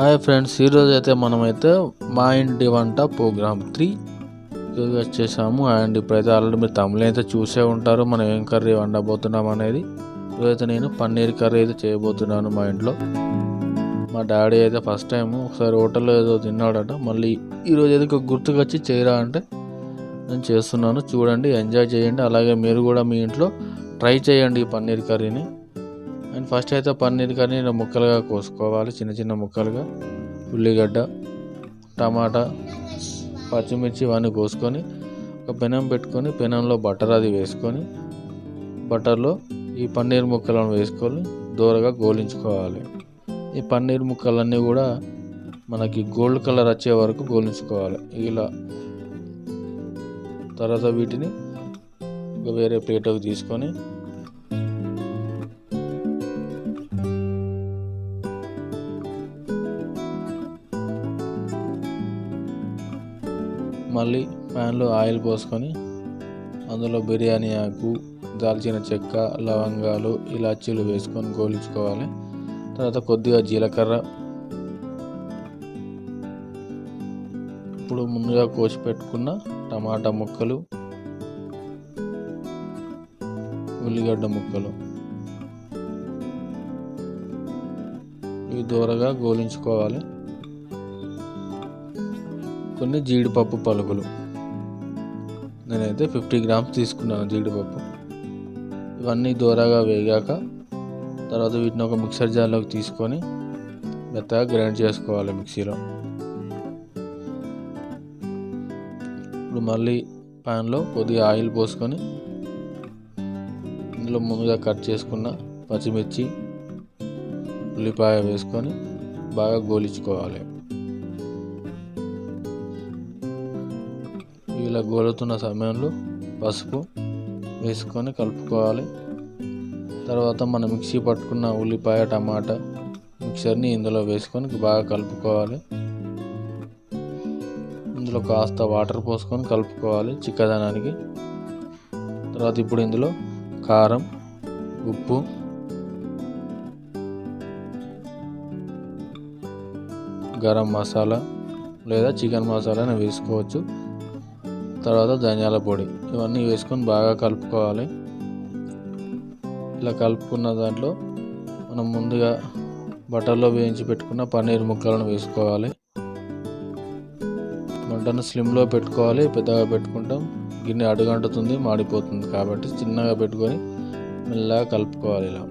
Hi friends, ఈరోజు అయితే మనమైతే మా ఇంటి వంట ప్రోగ్రామ్ 3 వచ్చేసాము. అండ్ ఇప్పుడైతే ఆల్రెడీ మీరు తమిళ అయితే చూసే ఉంటారు మనం ఏం కర్రీ వండబోతున్నాం అనేది. ఇప్పుడైతే నేను పన్నీర్ కర్రీ అయితే చేయబోతున్నాను మా ఇంట్లో. మా డాడీ అయితే ఫస్ట్ టైం ఒకసారి హోటల్లో ఏదో తిన్నాడట, మళ్ళీ ఈరోజు ఏదో గుర్తుకు వచ్చి చేయరా అంటే నేను చేస్తున్నాను. చూడండి, ఎంజాయ్ చేయండి. అలాగే మీరు కూడా మీ ఇంట్లో ట్రై చేయండి ఈ పన్నీర్ కర్రీని. అండ్ ఫస్ట్ అయితే పన్నీర్ కర్రీని ముక్కలుగా కోసుకోవాలి, చిన్న చిన్న ముక్కలుగా. ఉల్లిగడ్డ, టమాటా, పచ్చిమిర్చి ఇవన్నీ కోసుకొని ఒక పెనం పెట్టుకొని పెనంలో బటర్ అది వేసుకొని బటర్లో ఈ పన్నీర్ ముక్కలను వేసుకొని దూరగా గోలించుకోవాలి. ఈ పన్నీర్ ముక్కలన్నీ కూడా మనకి గోల్డ్ కలర్ వచ్చే వరకు గోలించుకోవాలి ఇలా. తర్వాత వీటిని ఒక వేరే ప్లేట్లోకి తీసుకొని మళ్ళీ ప్యాన్లో ఆయిల్ పోసుకొని అందులో బిర్యానీ ఆకు, దాల్చిన చెక్క, లవంగాలు, ఇలాచీలు వేసుకొని గోలించుకోవాలి. తర్వాత కొద్దిగా జీలకర్ర, ఇప్పుడు ముందుగా కోసి పెట్టుకున్న టమాటా ముక్కలు, ఉల్లిగడ్డ ముక్కలు ఇవి దూరగా గోలించుకోవాలి. కొన్ని జీడిపప్పు పలుకులు, నేనైతే 50 గ్రామ్స్ తీసుకున్నాను జీడిపప్పు. ఇవన్నీ దూరగా వేగాక తర్వాత వీటిని ఒక మిక్సర్ జార్లోకి తీసుకొని మెత్తగా గ్రైండ్ చేసుకోవాలి మిక్సీలో. ఇప్పుడు మళ్ళీ ప్యాన్లో కొద్దిగా ఆయిల్ పోసుకొని ఇందులో ముందుగా కట్ చేసుకున్న పచ్చిమిర్చి, ఉల్లిపాయ వేసుకొని బాగా గోలించుకోవాలి. ఇలా గోలుతున్న సమయంలో పసుపు వేసుకొని కలుపుకోవాలి. తర్వాత మనం మిక్సీ పట్టుకున్న ఉల్లిపాయ, టమాటా మిక్సర్ని ఇందులో వేసుకొని బాగా కలుపుకోవాలి. ఇందులో కాస్త వాటర్ పోసుకొని కలుపుకోవాలి చిక్కదనానికి. తర్వాత ఇప్పుడు ఇందులో కారం, ఉప్పు, గరం మసాలా లేదా చికెన్ మసాలాని వేసుకోవచ్చు. తర్వాత ధనియాల పొడి ఇవన్నీ వేసుకొని బాగా కలుపుకోవాలి. ఇలా కలుపుకున్న దాంట్లో మనం ముందుగా బటర్లో వేయించి పెట్టుకున్న పన్నీర్ ముక్కలను వేసుకోవాలి. మంటను స్లిమ్లో పెట్టుకోవాలి, పెద్దగా పెట్టుకుంటాం గిన్నె అడుగంటుతుంది, మాడిపోతుంది. కాబట్టి చిన్నగా పెట్టుకొని మెల్లగా కలుపుకోవాలి. ఇలా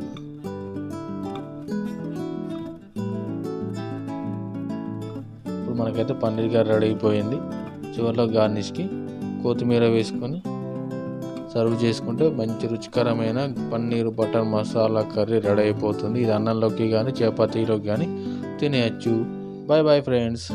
ఇప్పుడు మనకైతే పన్నీర్ కర్రీ రెడీ అయిపోయింది. చివరిలో గార్నిష్కి కొత్తిమీర వేసుకొని సర్వ్ చేసుకుంటే మంచి రుచికరమైన paneer butter masala curry ready అయిపోతుంది. ఇది అన్నంలోకి కానీ చపాతీలోకి కానీ తినేయచ్చు. Bye bye friends.